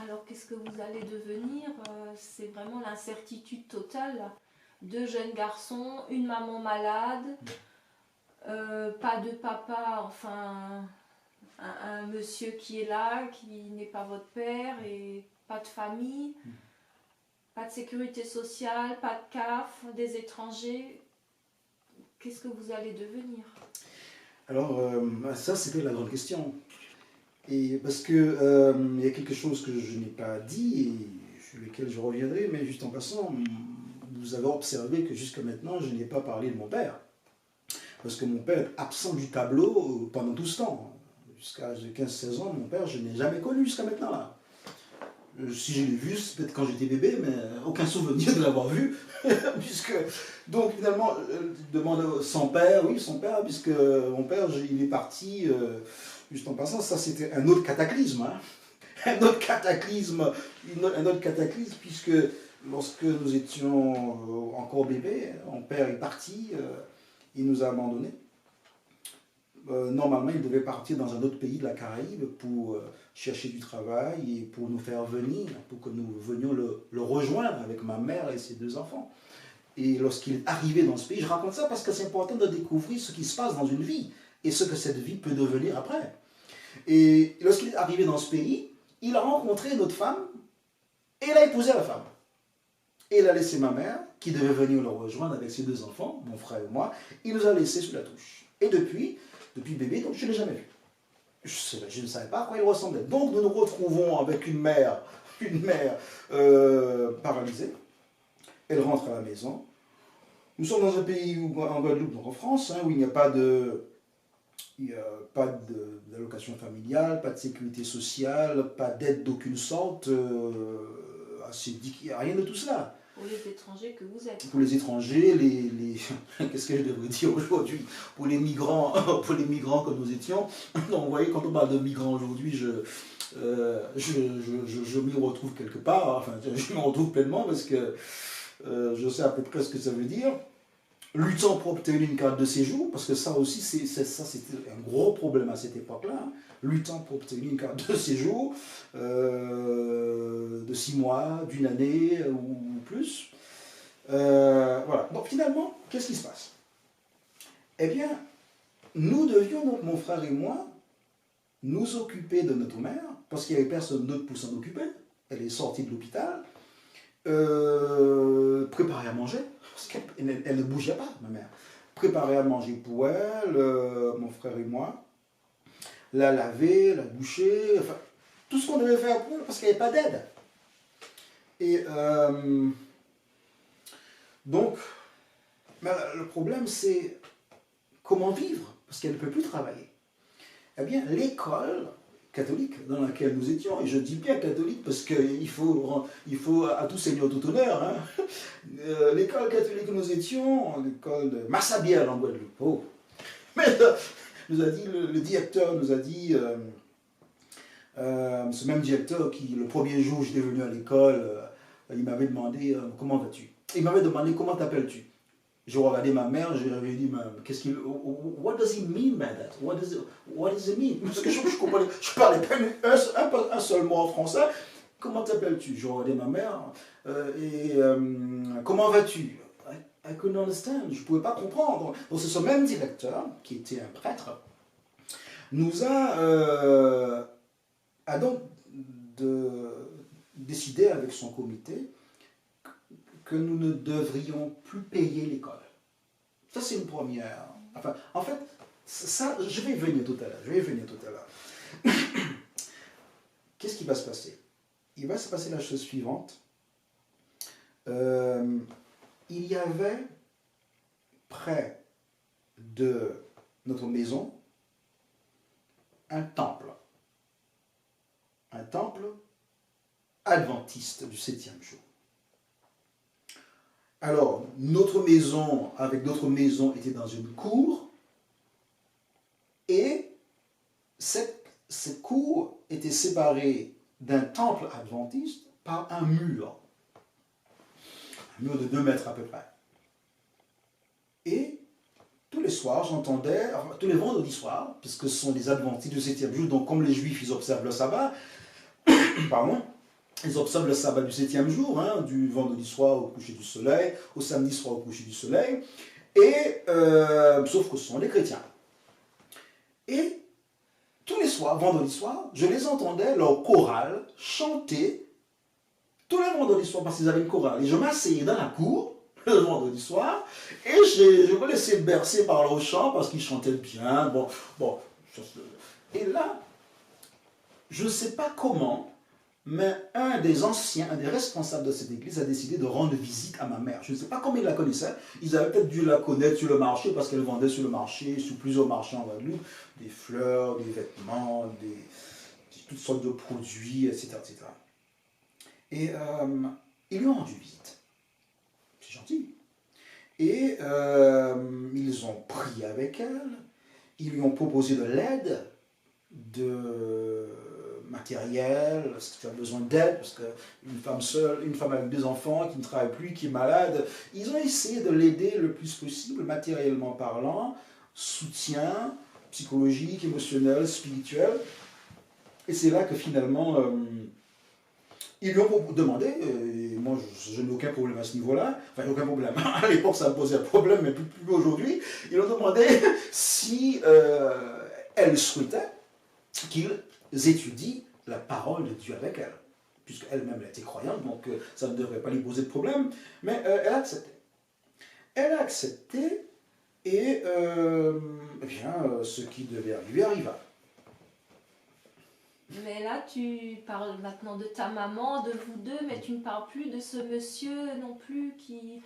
Alors qu'est-ce que vous allez devenir? C'est vraiment l'incertitude totale, là. Deux jeunes garçons, une maman malade, pas de papa, enfin un monsieur qui est là, qui n'est pas votre père, et pas de famille, pas de sécurité sociale, pas de CAF, des étrangers. Qu'est-ce que vous allez devenir? Alors, ça, c'était la grande question. Et parce que il y a quelque chose que je n'ai pas dit et sur lequel je reviendrai, mais juste en passant, vous avez observé que jusqu'à maintenant, je n'ai pas parlé de mon père. Parce que mon père est absent du tableau pendant tout ce temps. Jusqu'à l'âge de 15-16 ans, mon père, je n'ai jamais connu jusqu'à maintenant là. Si je l'ai vu, c'est peut-être quand j'étais bébé, mais aucun souvenir de l'avoir vu. puisque, donc finalement, je demande son père, oui, son père, puisque mon père, il est parti, juste en passant, ça c'était un autre cataclysme. Hein. Un autre cataclysme, un autre cataclysme, puisque lorsque nous étions encore bébés, mon père est parti, il nous a abandonnés. Normalement, il devait partir dans un autre pays de la Caraïbe pour chercher du travail et pour nous faire venir, pour que nous venions le rejoindre avec ma mère et ses deux enfants. Et lorsqu'il est arrivé dans ce pays, je raconte ça parce que c'est important de découvrir ce qui se passe dans une vie et ce que cette vie peut devenir après. Et lorsqu'il est arrivé dans ce pays, il a rencontré une autre femme et il a épousé la femme. Et il a laissé ma mère, qui devait venir le rejoindre avec ses deux enfants, mon frère et moi, il nous a laissés sous la touche. Et depuis bébé, donc je ne l'ai jamais vu. Je ne savais pas à quoi il ressemblait. Donc nous nous retrouvons avec une mère paralysée. Elle rentre à la maison. Nous sommes dans un pays, en Guadeloupe, donc en France, hein, où il n'y a pas d'allocation familiale, pas de sécurité sociale, pas d'aide d'aucune sorte. Il n'y a rien de tout cela. Pour les étrangers que vous êtes. Pour les étrangers, qu'est-ce que je devrais dire aujourd'hui? Pour les migrants que nous étions. Donc vous voyez, quand on parle de migrants aujourd'hui, je m'y retrouve quelque part, enfin je m'y retrouve pleinement parce que je sais à peu près ce que ça veut dire. Luttant pour obtenir une carte de séjour, parce que ça aussi, c'était un gros problème à cette époque-là. Hein. Luttant pour obtenir une carte de séjour de 6 mois, d'une année ou plus. Voilà. Donc finalement, qu'est-ce qui se passe? Eh bien, nous devions, donc, mon frère et moi, nous occuper de notre mère, parce qu'il n'y avait personne d'autre pour s'en occuper. Elle est sortie de l'hôpital. Préparer à manger, parce qu'elle ne bougeait pas, ma mère. Préparer à manger pour elle, mon frère et moi, la laver, la doucher, enfin, tout ce qu'on devait faire pour elle, parce qu'il n'y avait pas d'aide. Et donc, le problème, c'est comment vivre, parce qu'elle ne peut plus travailler. Eh bien, l'école catholique dans laquelle nous étions, et je dis bien catholique parce qu'il faut à tout seigneur tout honneur, hein. L'école catholique que nous étions, l'école de Massabielle en Guadeloupe, oh. Mais nous a dit, le directeur nous a dit, ce même directeur qui, le premier jour où j'étais venu à l'école, il m'avait demandé comment vas-tu? Il m'avait demandé comment t'appelles-tu? Je regardais ma mère, je lui avais dit, qu'est-ce qu'il... What does he mean by that? What does it mean? Parce que je parlais pas un seul mot en français. Comment t'appelles-tu? Je regardais ma mère, comment vas-tu? I couldn't understand, je ne pouvais pas comprendre. Donc c'est ce même directeur, qui était un prêtre, nous a donc décidé avec son comité que nous ne devrions plus payer l'école. Ça, c'est une première. Enfin, en fait, ça, je vais y venir tout à l'heure. Qu'est-ce qui va se passer? Il va se passer la chose suivante. Il y avait près de notre maison un temple. Un temple adventiste du 7e jour. Alors, notre maison, avec d'autres maisons, était dans une cour, et cette cour était séparée d'un temple adventiste par un mur de 2 mètres à peu près. Et tous les soirs, j'entendais, enfin, tous les vendredis soirs, puisque ce sont les adventistes du 7e jour, donc comme les juifs, ils observent le sabbat, pardon, ils observent le sabbat du 7e jour, hein, du vendredi soir au coucher du soleil, au samedi soir au coucher du soleil, et sauf que ce sont des chrétiens. Et tous les soirs, vendredi soir, je les entendais, leur chorale, chanter tous les vendredis soirs parce qu'ils avaient une chorale. Et je m'asseyais dans la cour le vendredi soir et je me laissais bercer par leur chant parce qu'ils chantaient bien. Bon. Et là, je ne sais pas comment, mais un des anciens, un des responsables de cette église a décidé de rendre visite à ma mère. Je ne sais pas comment il la connaissait. Ils avaient peut-être dû la connaître sur le marché parce qu'elle vendait sur le marché, sur plusieurs marchés en Guadeloupe, des fleurs, des vêtements, toutes sortes de produits, etc. etc. Et ils lui ont rendu visite. C'est gentil. Et ils ont prié avec elle. Ils lui ont proposé de l'aide, de matériel, parce que tu as besoin d'aide, parce qu'une femme seule, une femme avec 2 enfants, qui ne travaille plus, qui est malade, ils ont essayé de l'aider le plus possible, matériellement parlant, soutien psychologique, émotionnel, spirituel. Et c'est là que finalement, ils lui ont demandé, et moi je n'ai aucun problème à ce niveau-là, enfin aucun problème, à l'époque ça me posait un problème, mais plus aujourd'hui, ils ont demandé si elle souhaitait qu'ils étudient la parole de Dieu avec elle, puisqu'elle-même était croyante, donc ça ne devrait pas lui poser de problème, mais elle a accepté. Elle a accepté, et ce qui devait lui arriva. Mais là, tu parles maintenant de ta maman, de vous deux, mais tu ne parles plus de ce monsieur non plus qui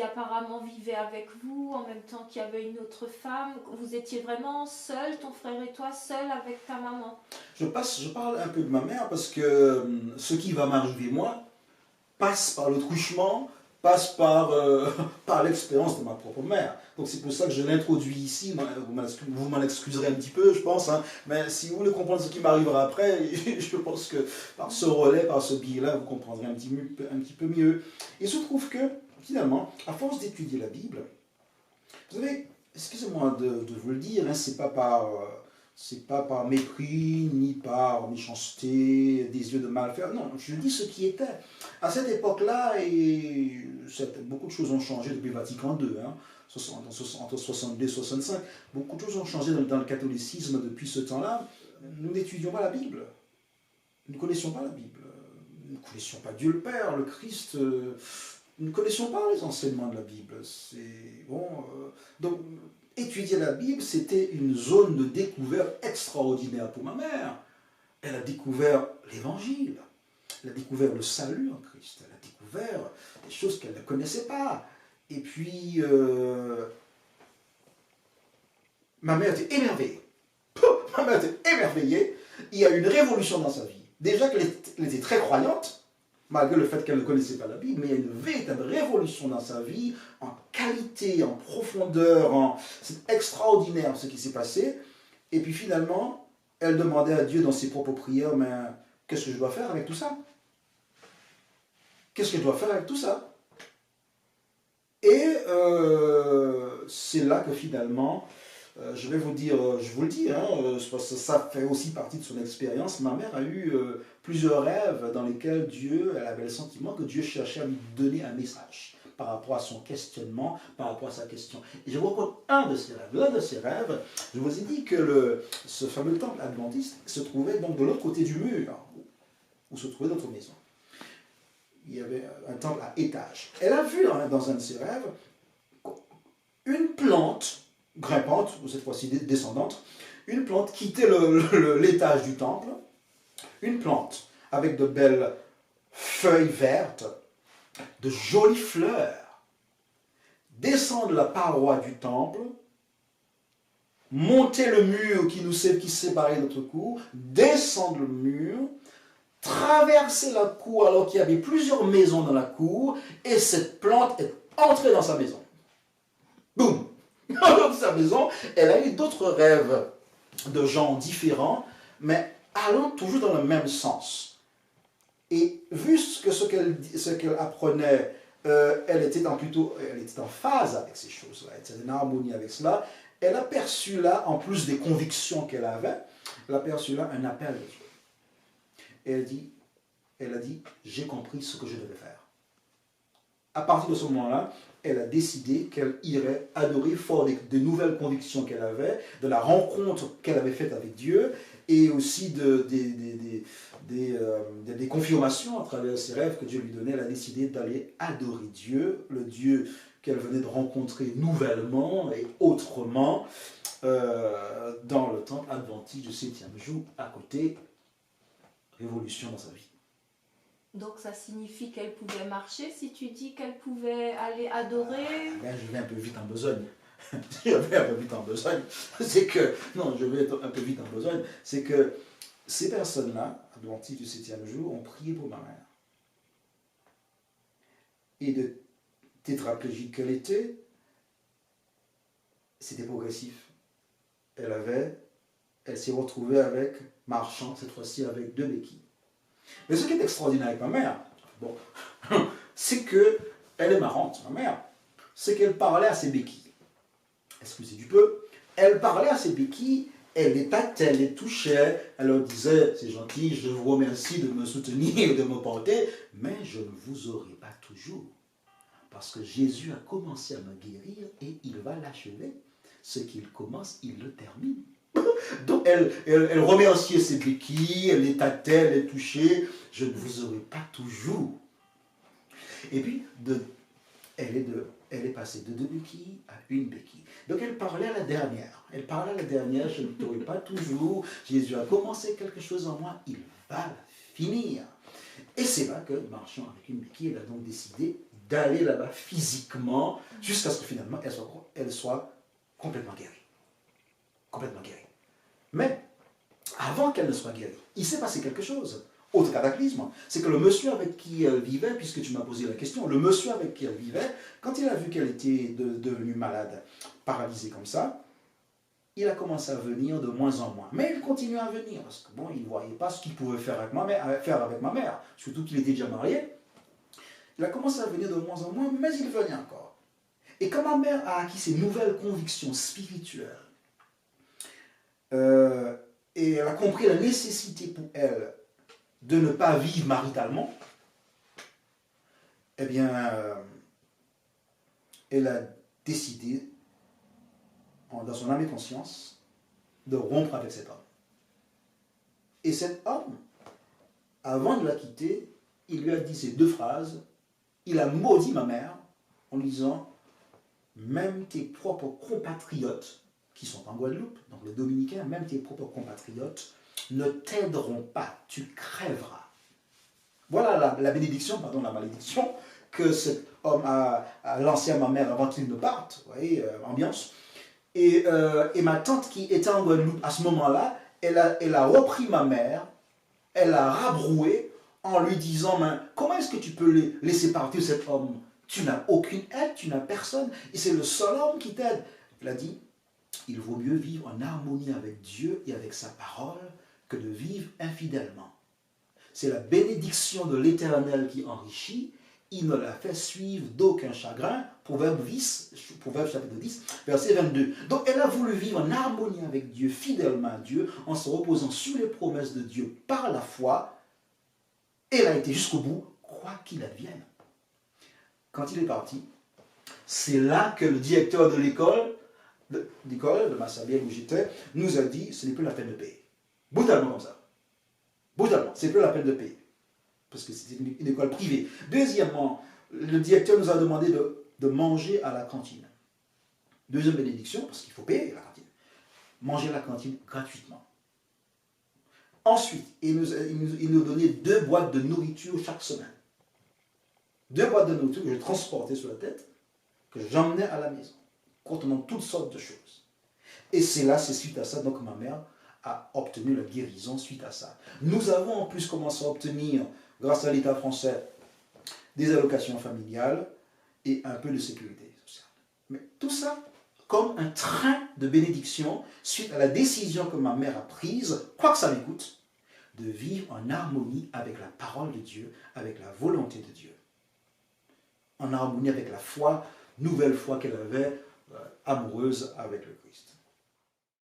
apparemment vivait avec vous, en même temps qu'il y avait une autre femme. Vous étiez vraiment seul, ton frère et toi, seul avec ta maman. Je parle un peu de ma mère parce que ce qui va m'arriver moi passe par le truchement, passe par l'expérience de ma propre mère. Donc c'est pour ça que je l'introduis ici. Vous m'en excuserez un petit peu, je pense. Hein. Mais si vous voulez comprendre ce qui m'arrivera après, je pense que par ce relais, par ce biais-là, vous comprendrez un petit peu mieux. Il se trouve que, finalement, à force d'étudier la Bible, vous savez, excusez-moi de vous le dire, hein, c'est pas par mépris, ni par méchanceté, des yeux de mal faire. Non, je dis ce qui était. À cette époque-là, et beaucoup de choses ont changé depuis Vatican II, hein, entre 62 et 65, beaucoup de choses ont changé dans le catholicisme depuis ce temps-là. Nous n'étudions pas la Bible. Nous ne connaissions pas la Bible. Nous ne connaissions pas Dieu le Père, le Christ. Nous ne connaissions pas les enseignements de la Bible. Donc, étudier la Bible, c'était une zone de découverte extraordinaire pour ma mère. Elle a découvert l'Évangile. Elle a découvert le salut en Christ. Elle a découvert des choses qu'elle ne connaissait pas. Et puis, ma mère était émerveillée. Ma mère était émerveillée. Il y a eu une révolution dans sa vie. Déjà qu'elle était très croyante, malgré le fait qu'elle ne connaissait pas la Bible, mais il y a une véritable révolution dans sa vie, en qualité, en profondeur, c'est extraordinaire ce qui s'est passé. Et puis finalement, elle demandait à Dieu dans ses propres prières, mais qu'est-ce que je dois faire avec tout ça? Qu'est-ce que je dois faire avec tout ça? Et c'est là que finalement, je vous le dis, hein, parce que ça fait aussi partie de son expérience. Ma mère a eu plusieurs rêves dans lesquels elle avait le sentiment que Dieu cherchait à lui donner un message par rapport à son questionnement, par rapport à sa question. Et je vous raconte un de ces rêves. L'un de ces rêves, je vous ai dit que ce fameux temple adventiste se trouvait donc de l'autre côté du mur, où se trouvait notre maison. Il y avait un temple à étage. Elle a vu dans un de ses rêves une plante grimpante, ou cette fois-ci descendante, une plante quittait l'étage du temple, une plante avec de belles feuilles vertes, de jolies fleurs, descendre la paroi du temple, monter le mur qui séparait notre cour, descendre le mur, traverser la cour alors qu'il y avait plusieurs maisons dans la cour, et cette plante est entrée dans sa maison. Boum! Dans sa maison, elle a eu d'autres rêves de gens différents, mais allant toujours dans le même sens. Et vu ce qu'elle apprenait, elle était en phase avec ces choses-là, elle était en harmonie avec cela. Elle a perçu là, en plus des convictions qu'elle avait, elle a perçu là un appel de Dieu. Et elle a dit, j'ai compris ce que je devais faire. À partir de ce moment-là, elle a décidé qu'elle irait adorer fort des nouvelles convictions qu'elle avait, de la rencontre qu'elle avait faite avec Dieu, et aussi des confirmations à travers ses rêves que Dieu lui donnait. Elle a décidé d'aller adorer Dieu, le Dieu qu'elle venait de rencontrer nouvellement et autrement, dans le temple adventiste du 7e jour, à côté, révolution dans sa vie. Donc ça signifie qu'elle pouvait marcher si tu dis qu'elle pouvait aller adorer. Là, je vais un peu vite en besogne. Je vais un peu vite en besogne. C'est que, non, je vais un peu vite en besogne. C'est que ces personnes-là, adventistes du 7e jour, ont prié pour ma mère. Et de tétraplégique qu'elle était, c'était progressif. Elle s'est retrouvée avec, marchant cette fois-ci avec 2 béquilles. Mais ce qui est extraordinaire avec ma mère, bon, c'est qu'elle est marrante, ma mère, c'est qu'elle parlait à ses béquilles. Excusez du peu, elle parlait à ses béquilles, elle les tâtait, elle les touchait, elle leur disait, c'est gentil, je vous remercie de me soutenir et de me porter, mais je ne vous aurai pas toujours. Parce que Jésus a commencé à me guérir et il va l'achever. Ce qu'il commence, il le termine. Donc elle remerciait ses béquilles, elle les tâtait, elle les touchait. Je ne vous aurai pas toujours. Et puis, elle est passée de 2 béquilles à 1 béquille. Donc elle parlait à la dernière. Elle parlait à la dernière, je ne t'aurai pas toujours. Jésus a commencé quelque chose en moi, il va la finir. Et c'est là que, marchant avec 1 béquille, elle a donc décidé d'aller là-bas physiquement, jusqu'à ce que finalement elle soit complètement guérie. Complètement guérie. Mais, avant qu'elle ne soit guérie, il s'est passé quelque chose. Autre cataclysme, c'est que le monsieur avec qui elle vivait, puisque tu m'as posé la question, le monsieur avec qui elle vivait, quand il a vu qu'elle était devenue malade, paralysée comme ça, il a commencé à venir de moins en moins. Mais il continuait à venir, parce que bon, il ne voyait pas ce qu'il pouvait faire avec ma mère, surtout qu'il était déjà marié. Il a commencé à venir de moins en moins, mais il venait encore. Et quand ma mère a acquis ces nouvelles convictions spirituelles, et elle a compris la nécessité pour elle de ne pas vivre maritalement, eh bien, elle a décidé, dans son âme et conscience, de rompre avec cet homme. Et cet homme, avant de la quitter, il lui a dit ces 2 phrases. Il a maudit ma mère en lui disant, même tes propres compatriotes, qui sont en Guadeloupe, donc les Dominicains, même tes propres compatriotes, ne t'aideront pas, tu crèveras. Voilà la bénédiction, pardon, la malédiction que cet homme a lancée à ma mère avant qu'il ne parte. Vous voyez, ambiance. Et ma tante qui était en Guadeloupe à ce moment-là, elle a repris ma mère, elle l'a rabrouée en lui disant, comment est-ce que tu peux laisser partir cet homme? Tu n'as aucune aide, tu n'as personne, et c'est le seul homme qui t'aide. Elle a dit, il vaut mieux vivre en harmonie avec Dieu et avec sa parole que de vivre infidèlement. C'est la bénédiction de l'Éternel qui enrichit, il ne la fait suivre d'aucun chagrin. Proverbe chapitre 10, verset 22. Donc elle a voulu vivre en harmonie avec Dieu, fidèlement à Dieu, en se reposant sur les promesses de Dieu par la foi. Elle a été jusqu'au bout, quoi qu'il advienne. Quand il est parti, c'est là que le directeur de l'école, de Massabielle où j'étais, nous a dit, ce n'est plus la peine de payer. Brutalement comme ça. Brutalement, c'est plus la peine de payer. Parce que c'était une école privée. Deuxièmement, le directeur nous a demandé de manger à la cantine. Deuxième bénédiction, parce qu'il faut payer la cantine. Manger à la cantine gratuitement. Ensuite, il nous donnait 2 boîtes de nourriture chaque semaine. 2 boîtes de nourriture que je transportais sur la tête, que j'emmenais à la maison, contenant toutes sortes de choses. Et c'est suite à ça, donc ma mère a obtenu la guérison suite à ça. Nous avons en plus commencé à obtenir, grâce à l'État français, des allocations familiales et un peu de sécurité sociale. Mais tout ça comme un train de bénédiction suite à la décision que ma mère a prise, quoi que ça lui coûte, de vivre en harmonie avec la parole de Dieu, avec la volonté de Dieu. En harmonie avec la foi, nouvelle foi qu'elle avait, amoureuse avec le Christ.